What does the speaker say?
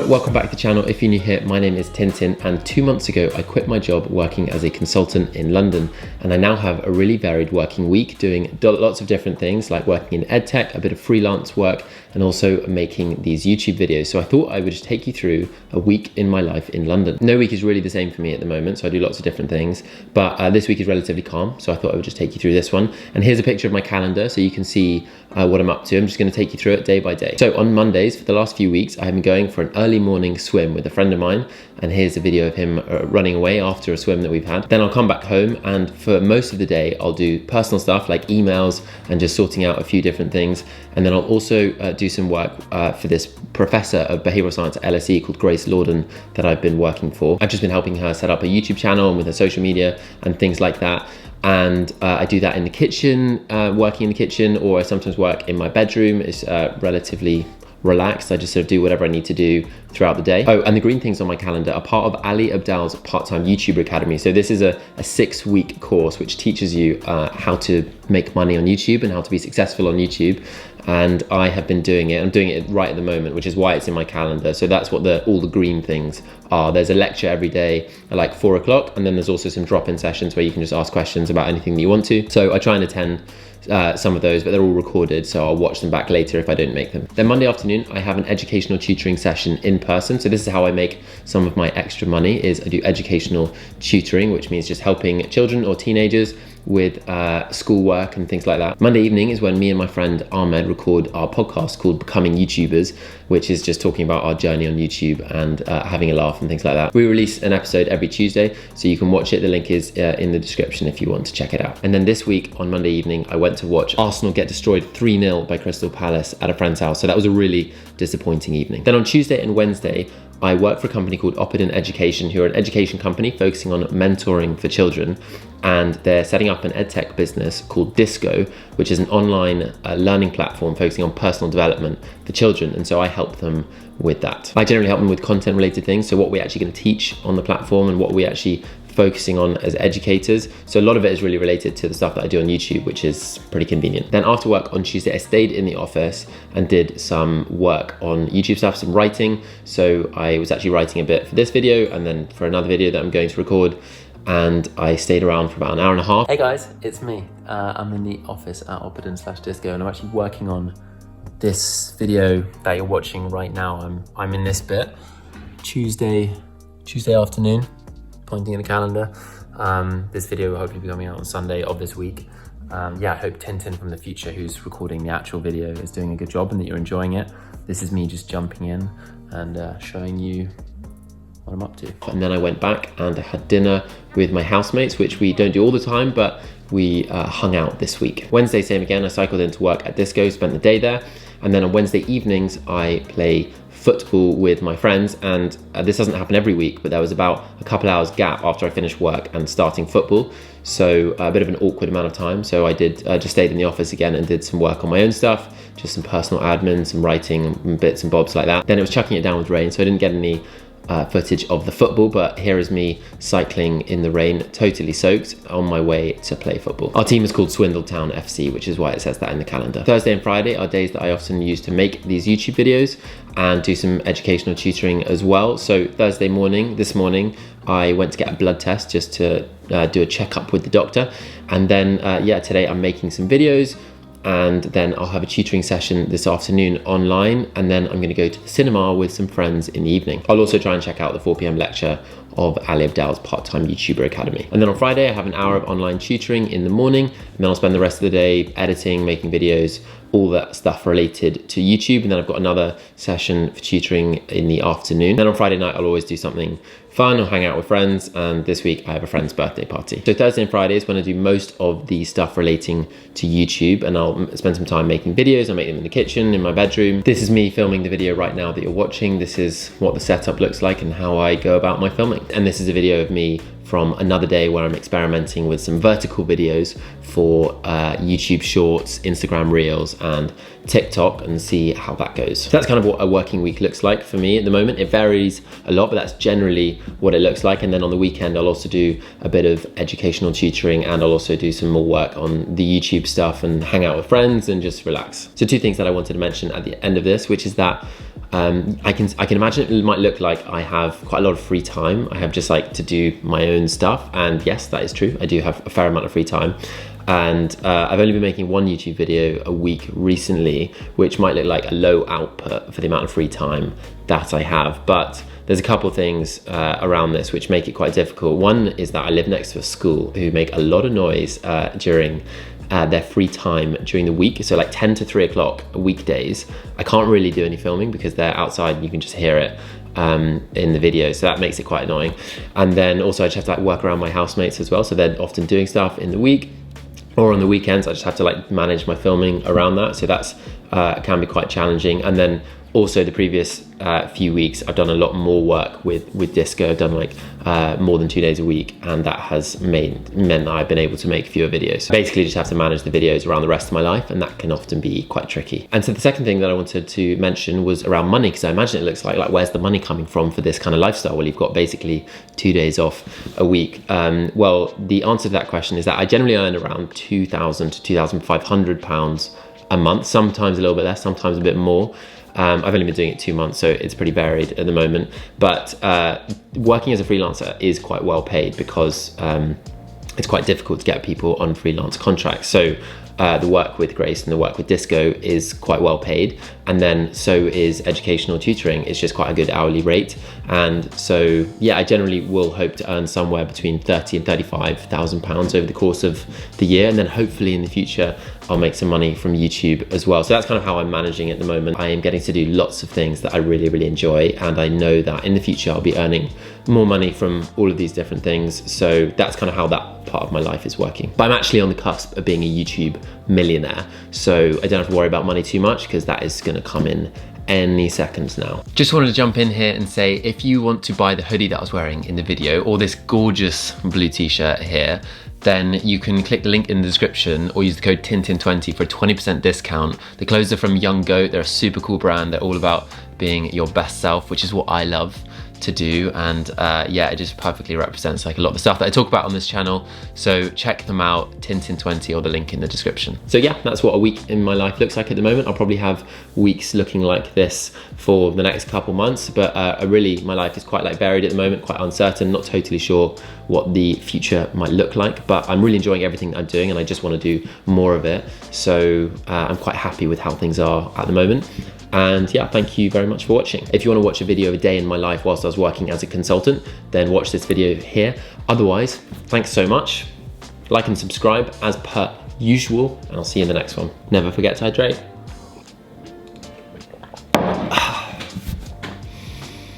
welcome back to the channel. If you're new here, my name is Tintin, and 2 months ago I quit my job working as a consultant in London, and I now have a really varied working week doing lots of different things like working in edtech, a bit of freelance work, and also making these YouTube videos. So I thought I would just take you through a week in my life in London. No week is really the same for me at the moment, so I do lots of different things, but this week is relatively calm, so I thought I would just take you through this one. And here's a picture of my calendar so you can see what I'm up to. I'm just going to take you through it day by day. So on Mondays, for the last few weeks, I have been going for an early morning swim with a friend of mine, and here's a video of him running away after a swim that we've had. Then I'll come back home, and for most of the day I'll do personal stuff like emails and just sorting out a few different things. And then I'll also do some work for this professor of behavioral science at LSE called Grace Lorden that I've been working for. I've just been helping her set up a YouTube channel and with her social media and things like that. And I do that in the kitchen, working in the kitchen, or I sometimes work in my bedroom. It's relatively relaxed. I just sort of do whatever I need to do throughout the day. Oh, and the green things on my calendar are part of Ali Abdaal's part-time YouTuber Academy. So this is a 6-week course which teaches you how to make money on YouTube and how to be successful on YouTube. And I have been doing it. I'm doing it right at the moment, which is why it's in my calendar. So that's what all the green things are. There's a lecture every day at like 4 o'clock, and then there's also some drop-in sessions where you can just ask questions about anything that you want to. So I try and attend some of those, but they're all recorded, so I'll watch them back later if I don't make them. Then Monday afternoon, I have an educational tutoring session in person. So this is how I make some of my extra money, is I do educational tutoring, which means just helping children or teenagers with schoolwork and things like that. Monday evening is when me and my friend Ahmed record our podcast called Becoming YouTubers, which is just talking about our journey on YouTube and having a laugh and things like that. We release an episode every Tuesday, so you can watch it. The link is in the description if you want to check it out. And then this week on Monday evening, I went to watch Arsenal get destroyed 3-0 by Crystal Palace at a friend's house. So that was a really disappointing evening. Then on Tuesday and Wednesday, I work for a company called Opidin Education, who are an education company focusing on mentoring for children. And they're setting up an edtech business called Disco, which is an online learning platform focusing on personal development for children. And so I help them with that. I generally help them with content related things. So what we're actually going to teach on the platform and what we're actually focusing on as educators. So a lot of it is really related to the stuff that I do on YouTube, which is pretty convenient. Then after work on Tuesday, I stayed in the office and did some work on YouTube stuff, some writing. So I was actually writing a bit for this video and then for another video that I'm going to record. And I stayed around for about an hour and a half. Hey guys, it's me. I'm in the office at Opidin/Disco, and I'm actually working on this video that you're watching right now. I'm in this bit. Tuesday afternoon, pointing in the calendar. This video will hopefully be coming out on Sunday of this week. Yeah, I hope Tintin from the future, who's recording the actual video, is doing a good job and that you're enjoying it. This is me just jumping in and showing you what I'm up to. And then I went back and I had dinner with my housemates, which we don't do all the time, but we hung out this week. Wednesday, same again. I cycled into work at Disco, spent the day there. And then on Wednesday evenings, I play football with my friends. And this doesn't happen every week, but there was about a couple hours gap after I finished work and starting football. So a bit of an awkward amount of time. So I did just stayed in the office again and did some work on my own stuff, just some personal admin, some writing and bits and bobs like that. Then it was chucking it down with rain, so I didn't get any footage of the football, but here is me cycling in the rain, totally soaked, on my way to play football. Our team is called Swindletown FC, which is why it says that in the calendar. Thursday and Friday are days that I often use to make these YouTube videos and do some educational tutoring as well. So Thursday morning, this morning, I went to get a blood test just to do a checkup with the doctor. And then, yeah, today I'm making some videos, and then I'll have a tutoring session this afternoon online, and then I'm going to go to the cinema with some friends in the evening. I'll also try and check out the 4 p.m. lecture of Ali Abdaal's part-time YouTuber Academy. And then on Friday, I have an hour of online tutoring in the morning, and then I'll spend the rest of the day editing, making videos, all that stuff related to YouTube. And then I've got another session for tutoring in the afternoon. Then on Friday night, I'll always do something fun or hang out with friends. And this week I have a friend's birthday party. So Thursday and Friday is when I do most of the stuff relating to YouTube, and I'll spend some time making videos. I make them in the kitchen, in my bedroom. This is me filming the video right now that you're watching. This is what the setup looks like and how I go about my filming. And this is a video of me from another day where I'm experimenting with some vertical videos for YouTube Shorts, Instagram Reels, and TikTok, and see how that goes. So that's kind of what a working week looks like for me at the moment. It varies a lot, but that's generally what it looks like. And then on the weekend, I'll also do a bit of educational tutoring, and I'll also do some more work on the YouTube stuff and hang out with friends and just relax. So 2 things that I wanted to mention at the end of this, which is that I can imagine it might look like I have quite a lot of free time. I have just like to do my own stuff, and yes, that is true. I do have a fair amount of free time. And I've only been making one YouTube video a week recently, which might look like a low output for the amount of free time that I have. But there's a couple things around this which make it quite difficult. One is that I live next to a school who make a lot of noise during their free time during the week. So like 10 to 3 o'clock weekdays, I can't really do any filming because they're outside and you can just hear it in the video, so that makes it quite annoying. And then also I just have to like work around my housemates as well, so they're often doing stuff in the week, or on the weekends I just have to like manage my filming around that, so that's can be quite challenging. And then also the previous few weeks I've done a lot more work with Disco. I've done like more than 2 days a week, and that has meant that I've been able to make fewer videos. So basically just have to manage the videos around the rest of my life, and that can often be quite tricky. And so the second thing that I wanted to mention was around money, because I imagine it looks like where's the money coming from for this kind of lifestyle? Well, you've got basically 2 days off a week. Well, the answer to that question is that I generally earn around £2,000 to £2,500 a month, sometimes a little bit less, sometimes a bit more. I've only been doing it 2 months, so it's pretty varied at the moment. But working as a freelancer is quite well paid because it's quite difficult to get people on freelance contracts. So the work with Grace and the work with Disco is quite well paid, and then so is educational tutoring. It's just quite a good hourly rate. And so yeah, I generally will hope to earn somewhere between £30,000 and £35,000 over the course of the year, and then hopefully in the future I'll make some money from YouTube as well. So that's kind of how I'm managing it at the moment. I am getting to do lots of things that I really enjoy, and I know that in the future I'll be earning more money from all of these different things. So that's kind of how that part of my life is working. But I'm actually on the cusp of being a YouTube millionaire, so I don't have to worry about money too much because that is gonna come in any seconds now. Just wanted to jump in here and say, if you want to buy the hoodie that I was wearing in the video, or this gorgeous blue t-shirt here, then you can click the link in the description or use the code Tintin20 for a 20% discount. The clothes are from Young Goat. They're a super cool brand. They're all about being your best self, which is what I love to do. And yeah, it just perfectly represents like a lot of the stuff that I talk about on this channel. So check them out, Tintin20, or the link in the description. So yeah, that's what a week in my life looks like at the moment. I'll probably have weeks looking like this for the next couple months, but really my life is quite like varied at the moment, quite uncertain, not totally sure what the future might look like, but I'm really enjoying everything that I'm doing and I just want to do more of it. So I'm quite happy with how things are at the moment. And yeah, thank you very much for watching. If you want to watch a video of a day in my life whilst I was working as a consultant, then watch this video here. Otherwise, thanks so much. Like and subscribe as per usual, and I'll see you in the next one. Never forget to hydrate.